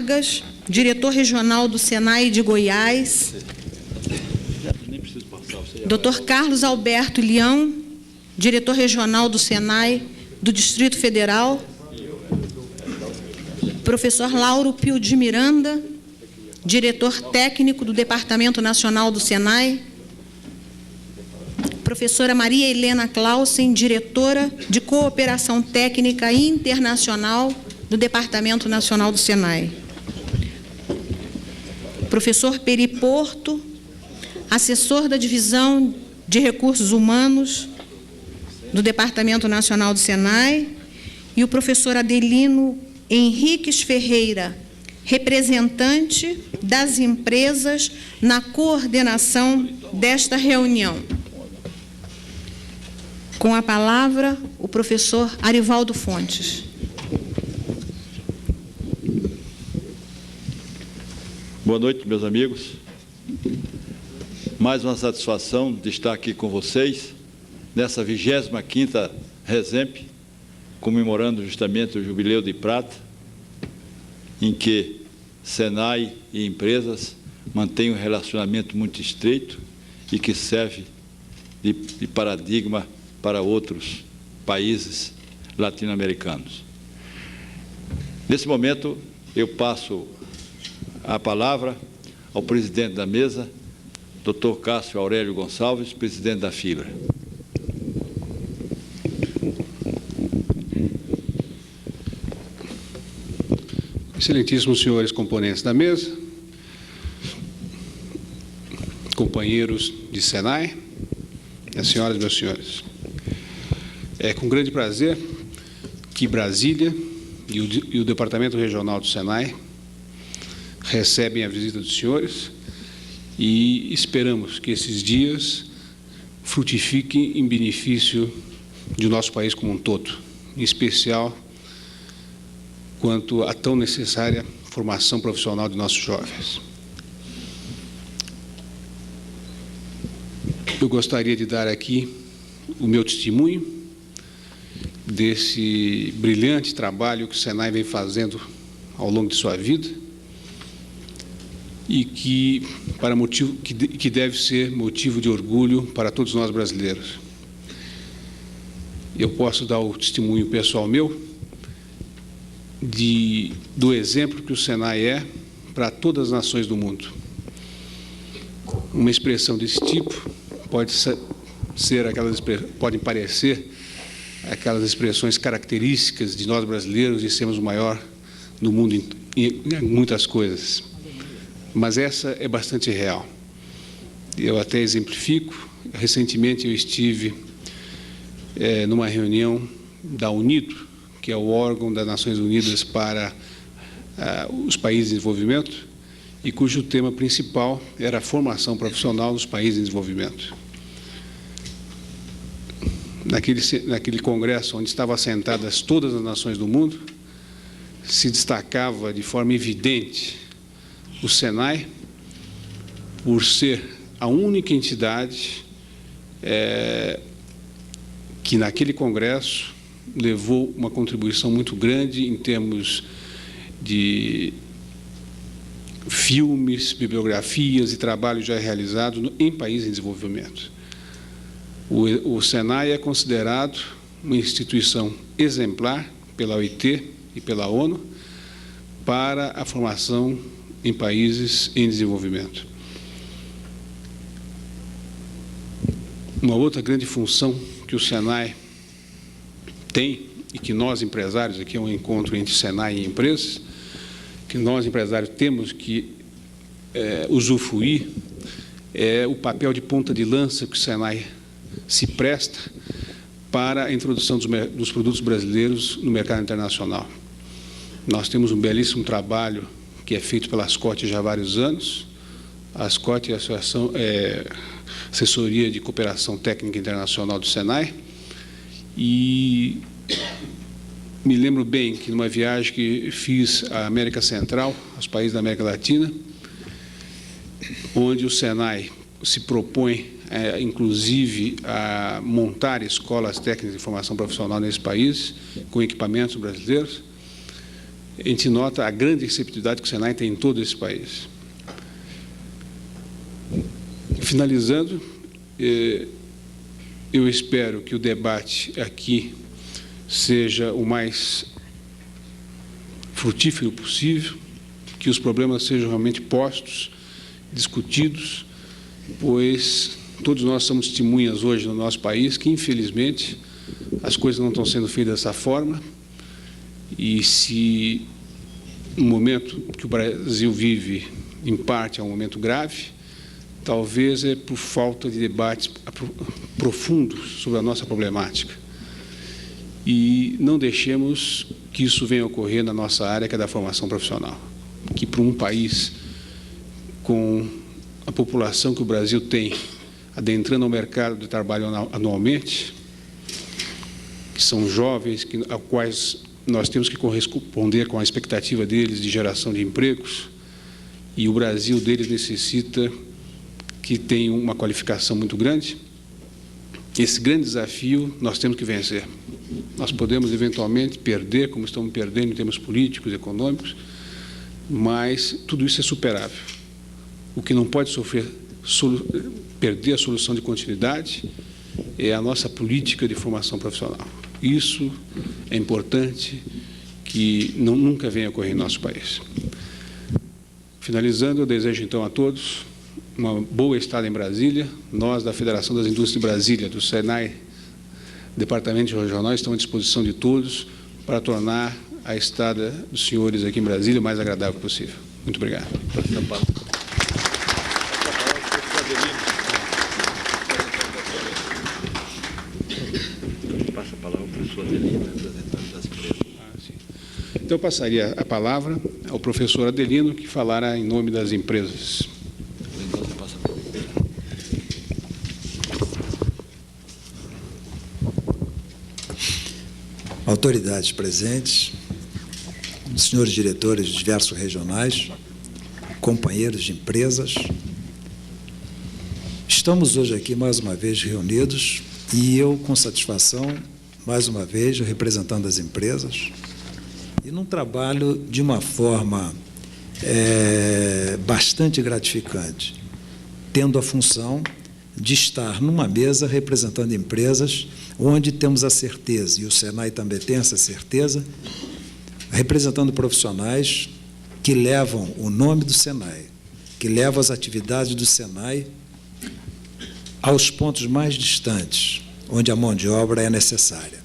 Vargas, diretor regional do Senai de Goiás. Dr. Carlos Alberto Leão, diretor regional do Senai do Distrito Federal. Professor Lauro Pio de Miranda, diretor técnico do Departamento Nacional do Senai. Professora Maria Helena Clausen, diretora de Cooperação Técnica Internacional do Departamento Nacional do Senai. Professor Peri Porto, assessor da Divisão de Recursos Humanos do Departamento Nacional do Senai, e o professor Adelino Henriques Ferreira, representante das empresas na coordenação desta reunião. Com a palavra, o professor Arivaldo Fontes. Boa noite, meus amigos. Mais uma satisfação de estar aqui com vocês nessa 25ª RESEMP, comemorando justamente o Jubileu de Prata, em que Senai e empresas mantêm um relacionamento muito estreito e que serve de paradigma para outros países latino-americanos. Nesse momento, eu passo a palavra ao presidente da mesa, Dr. Cássio Aurélio Gonçalves, presidente da FIBRA. Excelentíssimos senhores componentes da mesa, companheiros de Senai, minhas senhoras e meus senhores. É com grande prazer que Brasília e o Departamento Regional do Senai recebem a visita dos senhores e esperamos que esses dias frutifiquem em benefício de nosso país como um todo, em especial quanto à tão necessária formação profissional de nossos jovens. Eu gostaria de dar aqui o meu testemunho desse brilhante trabalho que o Senai vem fazendo ao longo de sua vida e que deve ser motivo de orgulho para todos nós brasileiros. Eu posso dar o testemunho pessoal meu do exemplo que o Senai é para todas as nações do mundo. Uma expressão desse tipo podem parecer aquelas expressões características de nós brasileiros de sermos o maior no mundo em muitas coisas. Mas essa é bastante real. Eu até exemplifico. Recentemente eu estive numa reunião da UNIDO, que é o órgão das Nações Unidas para os países em desenvolvimento, e cujo tema principal era a formação profissional nos países em desenvolvimento. Naquele congresso, onde estavam assentadas todas as nações do mundo, se destacava de forma evidente o Senai, por ser a única entidade que, naquele congresso, levou uma contribuição muito grande em termos de filmes, bibliografias e trabalho já realizado em países em desenvolvimento. O Senai é considerado uma instituição exemplar pela OIT e pela ONU para a formação em países em desenvolvimento. Uma outra grande função que o Senai tem, e que nós empresários, aqui é um encontro entre Senai e empresas, que nós empresários temos que usufruir, é o papel de ponta de lança que o Senai se presta para a introdução dos produtos brasileiros no mercado internacional. Nós temos um belíssimo trabalho que é feito pela ASCOT já há vários anos. A ASCOT é a Assessoria de Cooperação Técnica Internacional do Senai, e me lembro bem que numa viagem que fiz à América Central, aos países da América Latina, onde o Senai se propõe, inclusive, a montar escolas técnicas de formação profissional nesse país, com equipamentos brasileiros, a gente nota a grande receptividade que o Senai tem em todo esse país. Finalizando, eu espero que o debate aqui seja o mais frutífero possível, que os problemas sejam realmente postos, discutidos, pois todos nós somos testemunhas hoje no nosso país que, infelizmente, as coisas não estão sendo feitas dessa forma, e se o momento que o Brasil vive, em parte, é um momento grave, talvez é por falta de debates profundos sobre a nossa problemática. E não deixemos que isso venha a ocorrer na nossa área, que é da formação profissional. Que para um país com a população que o Brasil tem, adentrando ao mercado de trabalho anualmente, que são jovens, a quais nós temos que corresponder com a expectativa deles de geração de empregos, e o Brasil deles necessita que tenha uma qualificação muito grande. Esse grande desafio nós temos que vencer. Nós podemos, eventualmente, perder, como estamos perdendo em termos políticos, econômicos, mas tudo isso é superável. O que não pode perder a solução de continuidade é a nossa política de formação profissional. Isso é importante que nunca venha a ocorrer em nosso país. Finalizando, eu desejo, então, a todos uma boa estada em Brasília. Nós, da Federação das Indústrias de Brasília, do Senai, Departamento Regional, estamos à disposição de todos para tornar a estada dos senhores aqui em Brasília o mais agradável possível. Muito obrigado. Passa a palavra ao professor Adelino, representante das empresas. Então, eu passaria a palavra ao professor Adelino, que falará em nome das empresas. Autoridades presentes, senhores diretores de diversos regionais, companheiros de empresas, estamos hoje aqui mais uma vez reunidos e eu, com satisfação, mais uma vez, representando as empresas, e num trabalho de uma forma bastante gratificante, tendo a função de estar numa mesa representando empresas onde temos a certeza, e o Senai também tem essa certeza, representando profissionais que levam o nome do Senai, que levam as atividades do Senai aos pontos mais distantes, onde a mão de obra é necessária.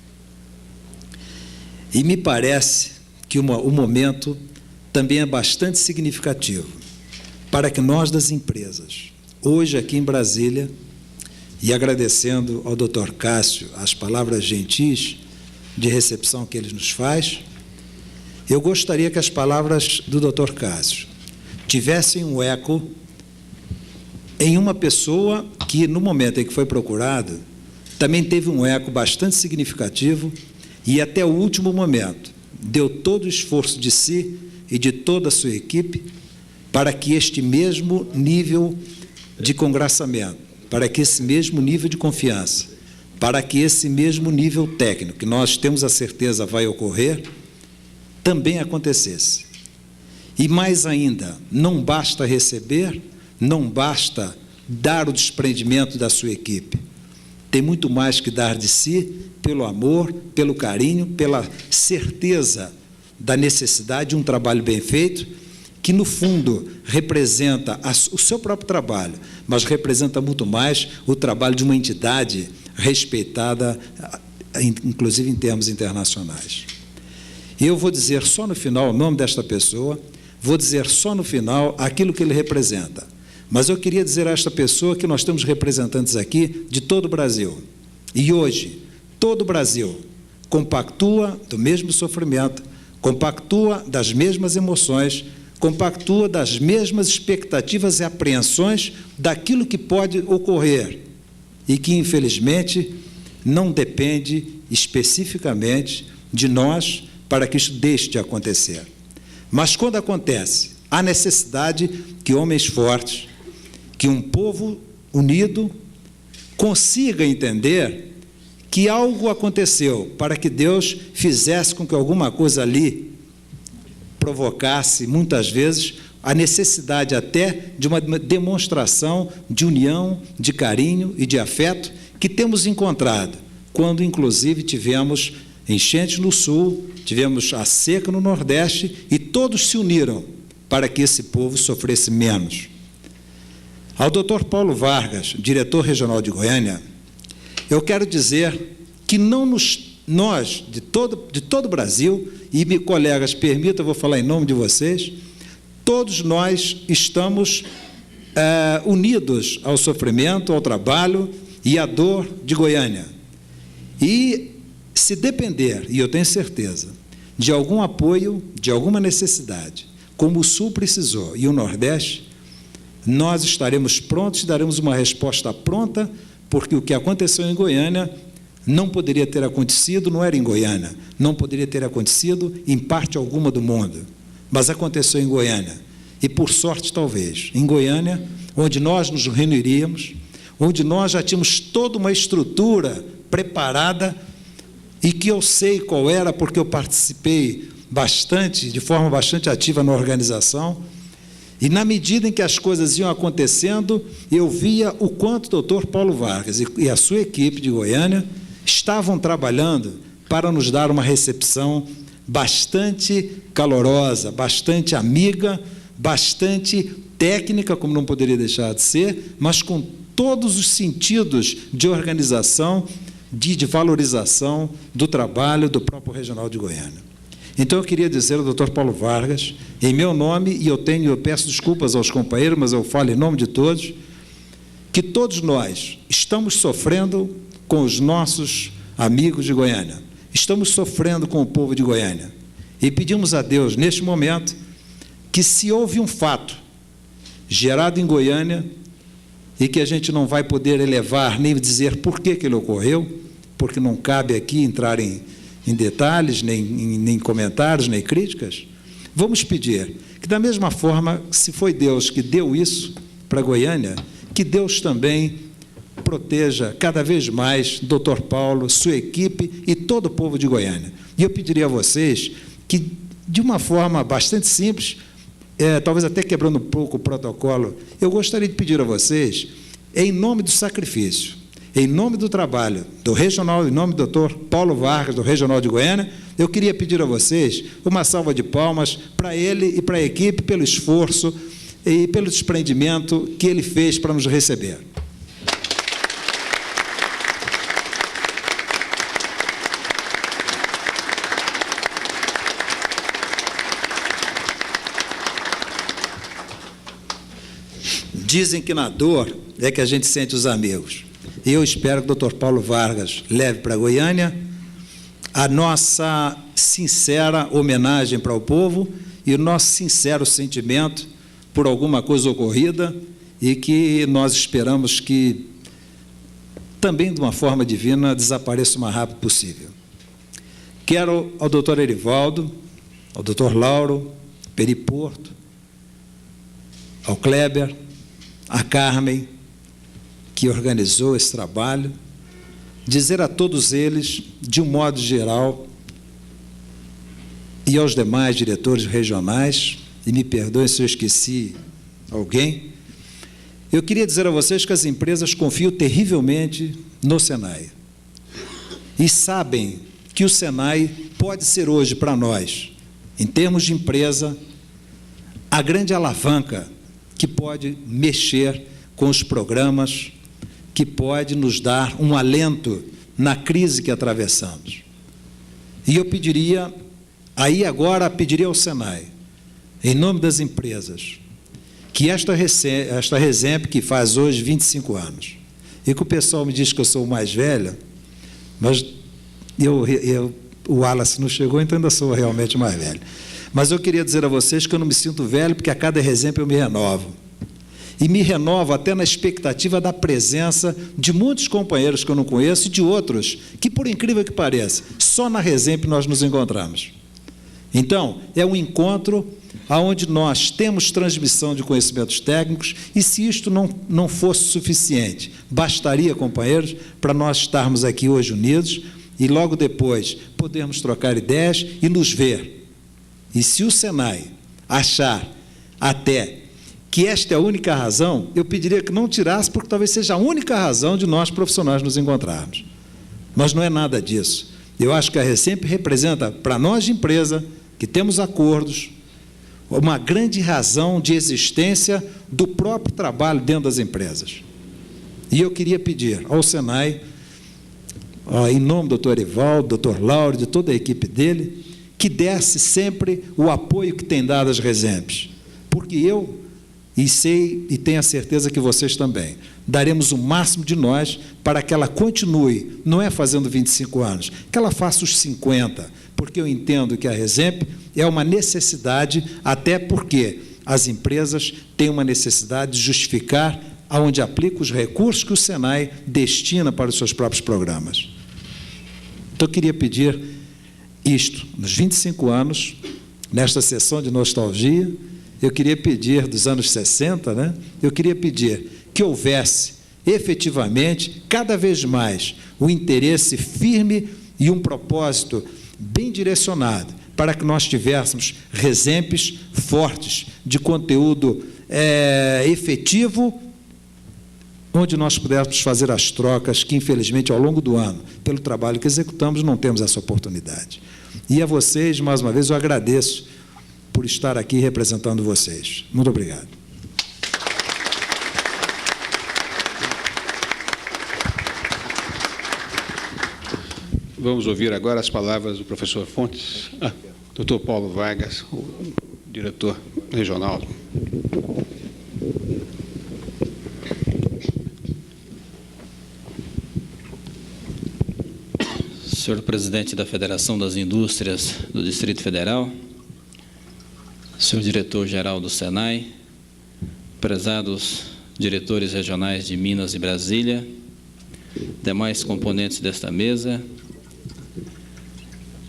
E me parece que o momento também é bastante significativo para que nós das empresas, hoje aqui em Brasília, e agradecendo ao Dr. Cássio as palavras gentis de recepção que ele nos faz, eu gostaria que as palavras do Dr. Cássio tivessem um eco em uma pessoa que, no momento em que foi procurado, também teve um eco bastante significativo e, até o último momento, deu todo o esforço de si e de toda a sua equipe para que este mesmo nível de congraçamento, para que esse mesmo nível de confiança, para que esse mesmo nível técnico, que nós temos a certeza vai ocorrer, também acontecesse. E mais ainda, não basta receber, não basta dar o desprendimento da sua equipe. Tem muito mais que dar de si, pelo amor, pelo carinho, pela certeza da necessidade de um trabalho bem feito, que, no fundo, representa o seu próprio trabalho, mas representa muito mais o trabalho de uma entidade respeitada, inclusive em termos internacionais. E eu vou dizer só no final o nome desta pessoa, vou dizer só no final aquilo que ele representa. Mas eu queria dizer a esta pessoa que nós temos representantes aqui de todo o Brasil. E hoje, todo o Brasil compactua do mesmo sofrimento, compactua das mesmas emoções, compactua das mesmas expectativas e apreensões daquilo que pode ocorrer e que, infelizmente, não depende especificamente de nós para que isso deixe de acontecer. Mas, quando acontece, há necessidade que homens fortes, que um povo unido consiga entender que algo aconteceu para que Deus fizesse com que alguma coisa ali provocasse, muitas vezes, a necessidade até de uma demonstração de união, de carinho e de afeto que temos encontrado, quando, inclusive, tivemos enchentes no Sul, tivemos a seca no Nordeste, e todos se uniram para que esse povo sofresse menos. Ao doutor Paulo Vargas, diretor regional de Goiânia, eu quero dizer que nós, de todo o Brasil, e colegas, permitam, eu vou falar em nome de vocês, todos nós estamos unidos ao sofrimento, ao trabalho e à dor de Goiânia. E se depender, e eu tenho certeza, de algum apoio, de alguma necessidade, como o Sul precisou e o Nordeste, nós estaremos prontos e daremos uma resposta pronta, porque o que aconteceu em Goiânia não poderia ter acontecido, não era em Goiânia, não poderia ter acontecido em parte alguma do mundo, mas aconteceu em Goiânia, e por sorte talvez, em Goiânia, onde nós nos reuniríamos, onde nós já tínhamos toda uma estrutura preparada, e que eu sei qual era, porque eu participei de forma bastante ativa na organização, e na medida em que as coisas iam acontecendo, eu via o quanto o doutor Paulo Vargas e a sua equipe de Goiânia estavam trabalhando para nos dar uma recepção bastante calorosa, bastante amiga, bastante técnica, como não poderia deixar de ser, mas com todos os sentidos de organização, de valorização do trabalho do próprio Regional de Goiânia. Então, eu queria dizer ao doutor Paulo Vargas, em meu nome, e eu peço desculpas aos companheiros, mas eu falo em nome de todos, que todos nós estamos sofrendo com os nossos amigos de Goiânia, estamos sofrendo com o povo de Goiânia, e pedimos a Deus, neste momento, que se houve um fato gerado em Goiânia, e que a gente não vai poder elevar, nem dizer por que ele ocorreu, porque não cabe aqui entrar em detalhes, nem comentários, nem críticas, vamos pedir que, da mesma forma, se foi Deus que deu isso para Goiânia, que Deus também proteja cada vez mais doutor Paulo, sua equipe e todo o povo de Goiânia. E eu pediria a vocês que, de uma forma bastante simples, talvez até quebrando um pouco o protocolo, eu gostaria de pedir a vocês, em nome do sacrifício, em nome do trabalho do regional, em nome do doutor Paulo Vargas, do Regional de Goiânia, eu queria pedir a vocês uma salva de palmas para ele e para a equipe pelo esforço e pelo desprendimento que ele fez para nos receber. Dizem que na dor é que a gente sente os amigos. E eu espero que o doutor Paulo Vargas leve para Goiânia a nossa sincera homenagem para o povo e o nosso sincero sentimento por alguma coisa ocorrida e que nós esperamos que, também de uma forma divina, desapareça o mais rápido possível. Quero ao doutor Erivaldo, ao doutor Lauro, Peri Porto, ao Kleber, a Carmen, que organizou esse trabalho, dizer a todos eles, de um modo geral, e aos demais diretores regionais, e me perdoem se eu esqueci alguém, eu queria dizer a vocês que as empresas confiam terrivelmente no Senai. E sabem que o Senai pode ser hoje para nós, em termos de empresa, a grande alavanca que pode mexer com os programas, que pode nos dar um alento na crise que atravessamos. E eu pediria, pediria ao Senai, em nome das empresas, que esta Resemp, que faz hoje 25 anos, e que o pessoal me diz que eu sou o mais velho, mas o Wallace não chegou, então ainda sou realmente mais velho. Mas eu queria dizer a vocês que eu não me sinto velho, porque a cada Resemp eu me renovo. E me renovo até na expectativa da presença de muitos companheiros que eu não conheço e de outros que, por incrível que pareça, só na Resemp nós nos encontramos. Então, é um encontro onde nós temos transmissão de conhecimentos técnicos e, se isto não fosse suficiente, bastaria, companheiros, para nós estarmos aqui hoje unidos e logo depois podermos trocar ideias e nos ver E se o Senai achar até que esta é a única razão, eu pediria que não tirasse, porque talvez seja a única razão de nós profissionais nos encontrarmos. Mas não é nada disso. Eu acho que a RECEMP representa, para nós de empresa, que temos acordos, uma grande razão de existência do próprio trabalho dentro das empresas. E eu queria pedir ao Senai, em nome do doutor Erivaldo, doutor Lauro, de toda a equipe dele, que desse sempre o apoio que tem dado às RESEMPs, porque eu, e sei e tenho a certeza que vocês também, daremos o máximo de nós para que ela continue, não é fazendo 25 anos, que ela faça os 50, porque eu entendo que a RESEMP é uma necessidade, até porque as empresas têm uma necessidade de justificar aonde aplica os recursos que o Senai destina para os seus próprios programas. Então, eu queria pedir isto, nos 25 anos, nesta sessão de nostalgia, eu queria pedir, dos anos 60, né? Eu queria pedir que houvesse, efetivamente, cada vez mais, um interesse firme e um propósito bem direcionado, para que nós tivéssemos RESEMPs fortes, de conteúdo efetivo, onde nós pudéssemos fazer as trocas que, infelizmente, ao longo do ano, pelo trabalho que executamos, não temos essa oportunidade. E a vocês, mais uma vez, eu agradeço por estar aqui representando vocês. Muito obrigado. Vamos ouvir agora as palavras do professor Fontes. Doutor Paulo Vargas, o diretor regional. Senhor presidente da Federação das Indústrias do Distrito Federal, senhor diretor-geral do Senai, prezados diretores regionais de Minas e Brasília, demais componentes desta mesa,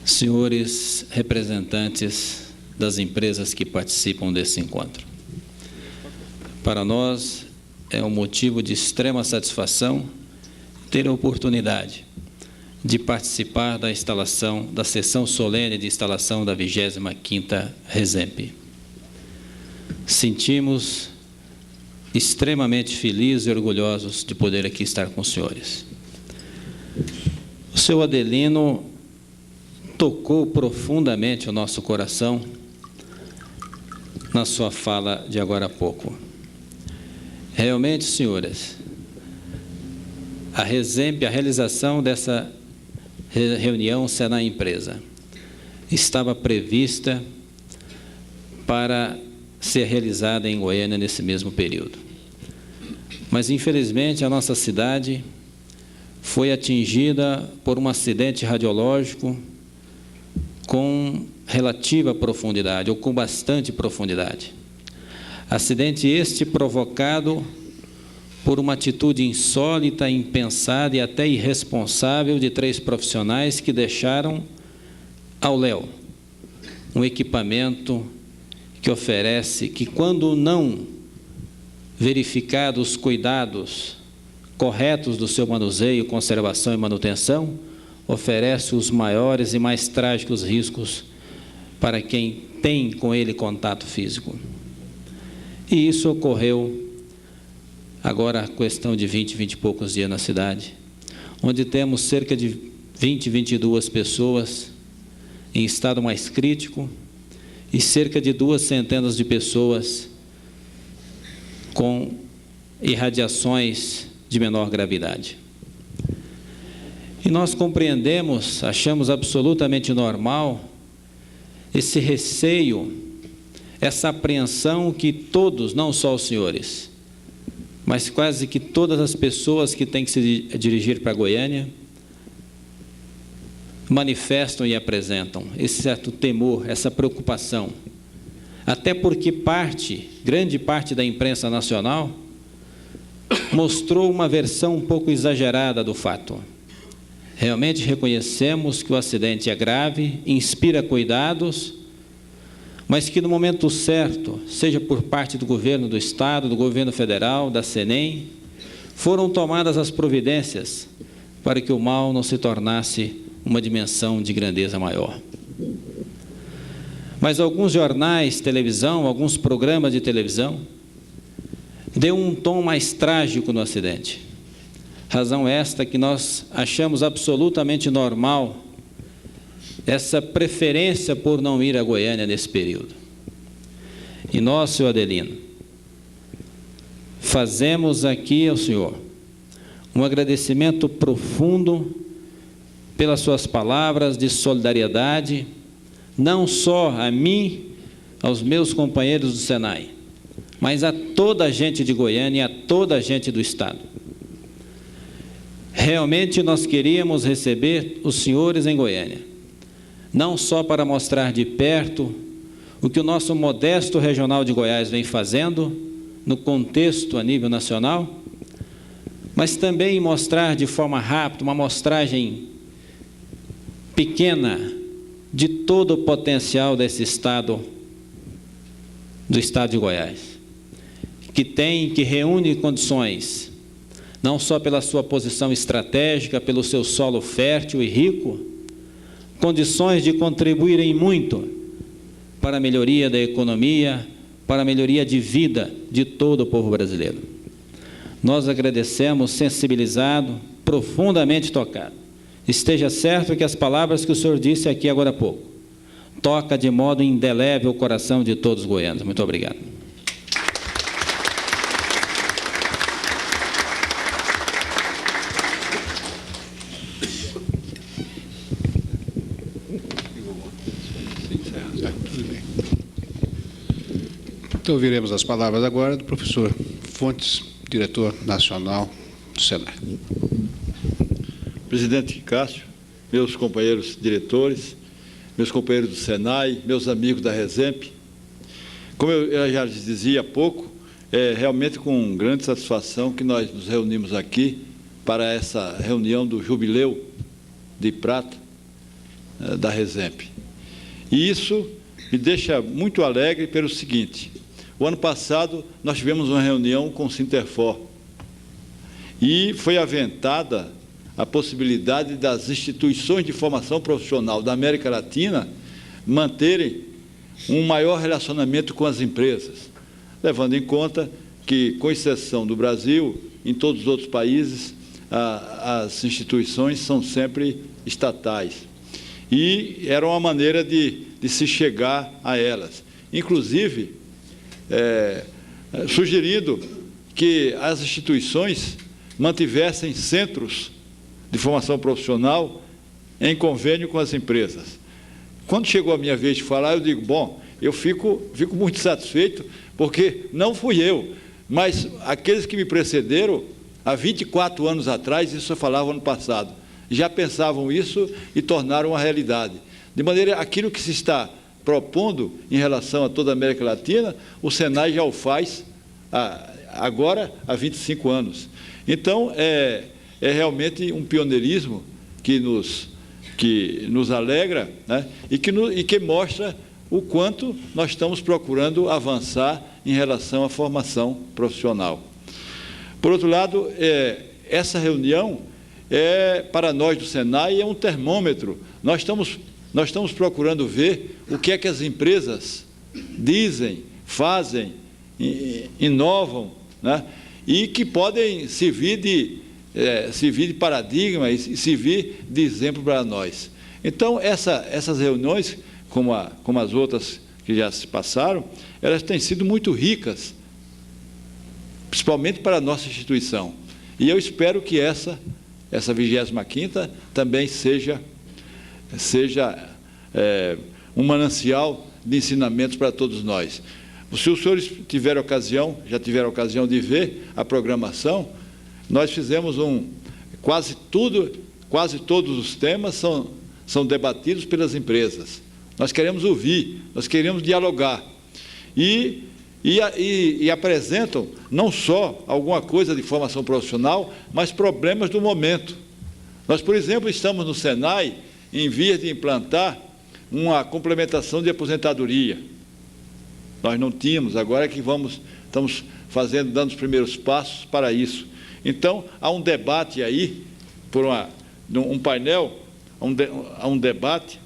senhores representantes das empresas que participam desse encontro. Para nós é um motivo de extrema satisfação ter a oportunidade de participar da instalação, da sessão solene de instalação da 25ª RESEMP. Sentimos extremamente felizes e orgulhosos de poder aqui estar com os senhores. O seu Adelino tocou profundamente o nosso coração na sua fala de agora há pouco. Realmente, senhores, a RESEMP, a realização dessa reunião Senai Empresa estava prevista para ser realizada em Goiânia nesse mesmo período. Mas, infelizmente, a nossa cidade foi atingida por um acidente radiológico com relativa profundidade, ou com bastante profundidade. Acidente este provocado por uma atitude insólita, impensada e até irresponsável de 3 profissionais que deixaram ao léu um equipamento que oferece, que quando não verificados os cuidados corretos do seu manuseio, conservação e manutenção, oferece os maiores e mais trágicos riscos para quem tem com ele contato físico. E isso ocorreu agora a questão de 20 e poucos dias na cidade, onde temos cerca de 22 pessoas em estado mais crítico e cerca de 200 de pessoas com irradiações de menor gravidade. E nós compreendemos, achamos absolutamente normal esse receio, essa apreensão que todos, não só os senhores, mas quase que todas as pessoas que têm que se dirigir para Goiânia manifestam e apresentam esse certo temor, essa preocupação. Até porque grande parte da imprensa nacional mostrou uma versão um pouco exagerada do fato. Realmente reconhecemos que o acidente é grave, inspira cuidados, mas que no momento certo, seja por parte do governo do Estado, do governo federal, da CENEM, foram tomadas as providências para que o mal não se tornasse uma dimensão de grandeza maior. mas alguns jornais, televisão, alguns programas de televisão, deu um tom mais trágico no acidente. Razão esta que nós achamos absolutamente normal essa preferência por não ir a Goiânia nesse período. E nós, senhor Adelino, fazemos aqui ao senhor um agradecimento profundo pelas suas palavras de solidariedade, não só a mim, aos meus companheiros do Senai, mas a toda a gente de Goiânia e a toda a gente do Estado. Realmente nós queríamos receber os senhores em Goiânia, não só para mostrar de perto o que o nosso modesto regional de Goiás vem fazendo no contexto a nível nacional, mas também mostrar de forma rápida, uma amostragem pequena de todo o potencial desse Estado, do Estado de Goiás, que reúne condições, não só pela sua posição estratégica, pelo seu solo fértil e rico, condições de contribuírem muito para a melhoria da economia, para a melhoria de vida de todo o povo brasileiro. Nós agradecemos, sensibilizado, profundamente tocado. Esteja certo que as palavras que o senhor disse aqui agora há pouco, toca de modo indelével o coração de todos os goianos. Muito obrigado. Então, ouviremos as palavras agora do professor Fontes, diretor nacional do Senai. Presidente Cássio, meus companheiros diretores, meus companheiros do Senai, meus amigos da Resemp, como eu já lhes dizia há pouco, é realmente com grande satisfação que nós nos reunimos aqui para essa reunião do Jubileu de Prata da Resemp. E isso me deixa muito alegre pelo seguinte: o ano passado nós tivemos uma reunião com o Sinterfor e foi aventada a possibilidade das instituições de formação profissional da América Latina manterem um maior relacionamento com as empresas, levando em conta que, com exceção do Brasil, em todos os outros países, as instituições são sempre estatais. E era uma maneira de se chegar a elas. Inclusive, sugerindo que as instituições mantivessem centros de formação profissional em convênio com as empresas. Quando chegou a minha vez de falar, eu digo, bom, eu fico muito satisfeito, porque não fui eu, mas aqueles que me precederam, há 24 anos atrás, isso eu falava ano passado, já pensavam isso e tornaram uma realidade. De maneira, aquilo que se está propondo em relação a toda a América Latina, o Senai já o faz agora há 25 anos. Então, é realmente um pioneirismo que nos alegra, né? e que mostra o quanto nós estamos procurando avançar em relação à formação profissional. Por outro lado, essa reunião, para nós do Senai, é um termômetro. Nós estamos procurando ver o que é que as empresas dizem, fazem, inovam, né? E que podem servir de paradigma e servir de exemplo para nós. Então, essas reuniões, como as outras que já se passaram, elas têm sido muito ricas, principalmente para a nossa instituição. E eu espero que essa 25ª também seja um manancial de ensinamentos para todos nós. Se os senhores já tiveram ocasião de ver a programação, nós fizemos quase todos os temas são debatidos pelas empresas. Nós queremos ouvir, nós queremos dialogar. E apresentam não só alguma coisa de formação profissional, mas problemas do momento. Nós, por exemplo, estamos no Senai em vias de implantar uma complementação de aposentadoria. Nós não tínhamos, agora é que estamos dando os primeiros passos para isso. Então, há um debate aí, um painel, há um debate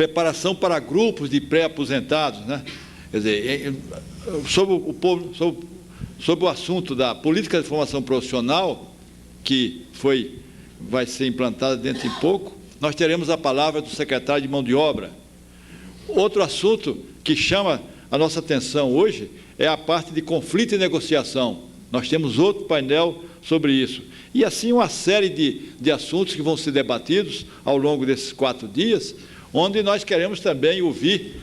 preparação para grupos de pré-aposentados, né? Quer dizer, sobre o assunto da política de formação profissional, que vai ser implantada dentro de pouco, nós teremos a palavra do secretário de Mão de Obra. Outro assunto que chama a nossa atenção hoje é a parte de conflito e negociação. Nós temos outro painel sobre isso. E assim uma série de assuntos que vão ser debatidos ao longo desses 4 dias, onde nós queremos também ouvir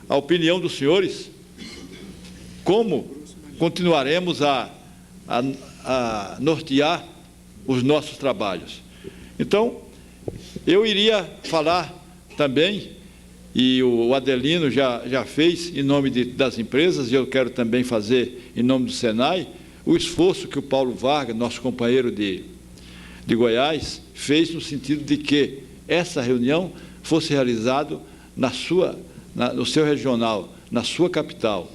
a opinião dos senhores, como continuaremos a nortear os nossos trabalhos. Então, eu iria falar também, e o Adelino já fez em nome das empresas, e eu quero também fazer em nome do Senai, o esforço que o Paulo Vargas, nosso companheiro de Goiás, fez no sentido de que essa reunião fosse realizada no seu regional, na sua capital.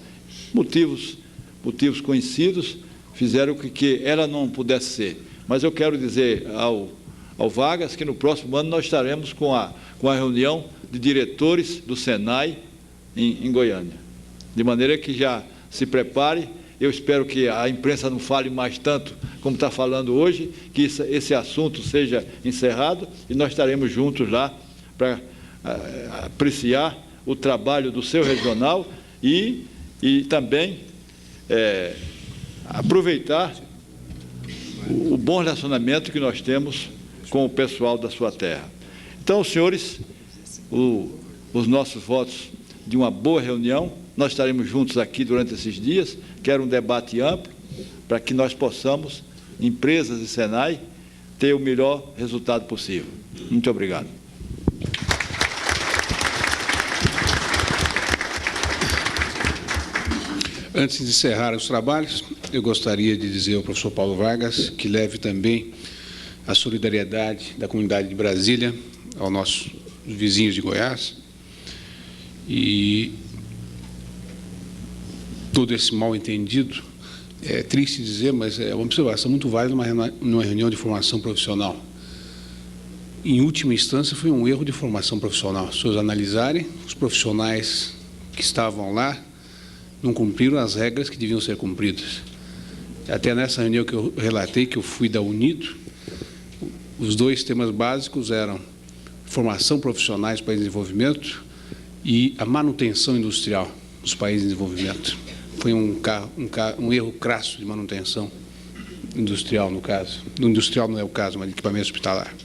Motivos conhecidos fizeram com que ela não pudesse ser. Mas eu quero dizer ao Vargas que no próximo ano nós estaremos com a reunião de diretores do Senai em Goiânia. De maneira que já se prepare. Eu espero que a imprensa não fale mais tanto como está falando hoje, que esse assunto seja encerrado, e nós estaremos juntos lá para apreciar o trabalho do seu regional e também aproveitar o bom relacionamento que nós temos com o pessoal da sua terra. Então, senhores, os nossos votos de uma boa reunião. Nós estaremos juntos aqui durante esses dias. Quero um debate amplo para que nós possamos, empresas e Senai, ter o melhor resultado possível. Muito obrigado. Antes de encerrar os trabalhos, eu gostaria de dizer ao professor Paulo Vargas que leve também a solidariedade da comunidade de Brasília aos nossos vizinhos de Goiás, e todo esse mal-entendido, é triste dizer, mas é uma observação muito válida numa reunião de formação profissional. Em última instância, foi um erro de formação profissional. Se vocês analisarem, os profissionais que estavam lá não cumpriram as regras que deviam ser cumpridas. Até nessa reunião que eu relatei, que eu fui da Unido, os 2 temas básicos eram formação profissional para desenvolvimento e a manutenção industrial dos países em desenvolvimento. Foi um erro crasso de manutenção industrial, no caso. No industrial não é o caso, mas de equipamento hospitalar.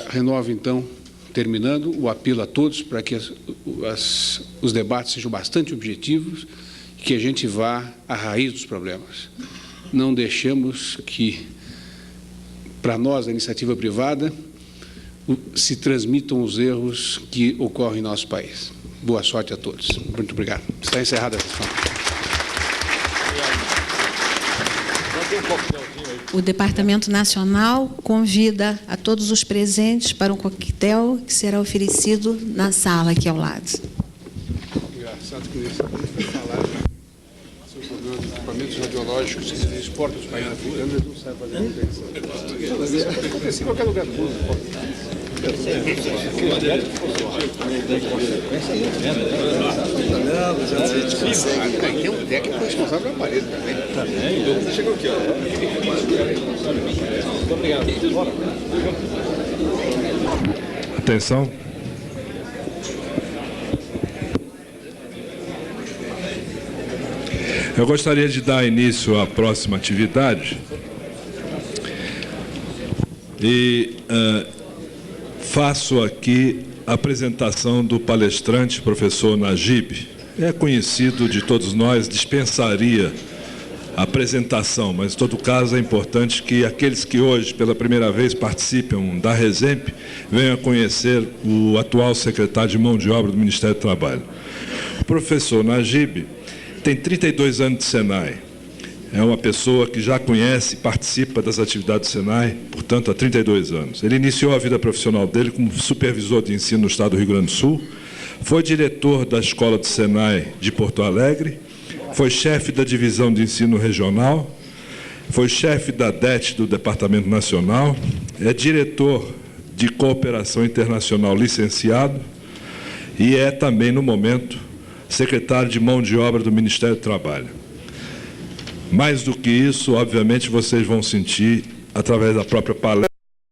Renovo, então, terminando, o apelo a todos para que os debates sejam bastante objetivos e que a gente vá à raiz dos problemas. Não deixemos que, para nós, a iniciativa privada, se transmitam os erros que ocorrem em nosso país. Boa sorte a todos. Muito obrigado. Está encerrada a sessão. O Departamento Nacional convida a todos os presentes para um coquetel que será oferecido na sala aqui ao lado. Engraçado que nesse momento foi falar sobre o problema dos equipamentos radiológicos que eles exportam dos países africanos, eles não sabem fazer manutenção. Acontece em qualquer lugar do mundo. Tem um técnico responsável pela parede também. Chegou aqui, ó. Muito obrigado. Atenção. Eu gostaria de dar início à próxima atividade e faço aqui a apresentação do palestrante, professor Najib. É conhecido de todos nós, dispensaria a apresentação, mas em todo caso é importante que aqueles que hoje pela primeira vez participam da RESEMP venham a conhecer o atual secretário de Mão de Obra do Ministério do Trabalho. O professor Najib tem 32 anos de Senai. É uma pessoa que já conhece e participa das atividades do Senai, portanto, há 32 anos. Ele iniciou a vida profissional dele como supervisor de ensino no estado do Rio Grande do Sul, foi diretor da Escola do Senai de Porto Alegre, foi chefe da Divisão de Ensino Regional, foi chefe da DET do Departamento Nacional, é diretor de Cooperação Internacional licenciado e é também, no momento, secretário de Mão de Obra do Ministério do Trabalho. Mais do que isso, obviamente, vocês vão sentir, através da própria palestra,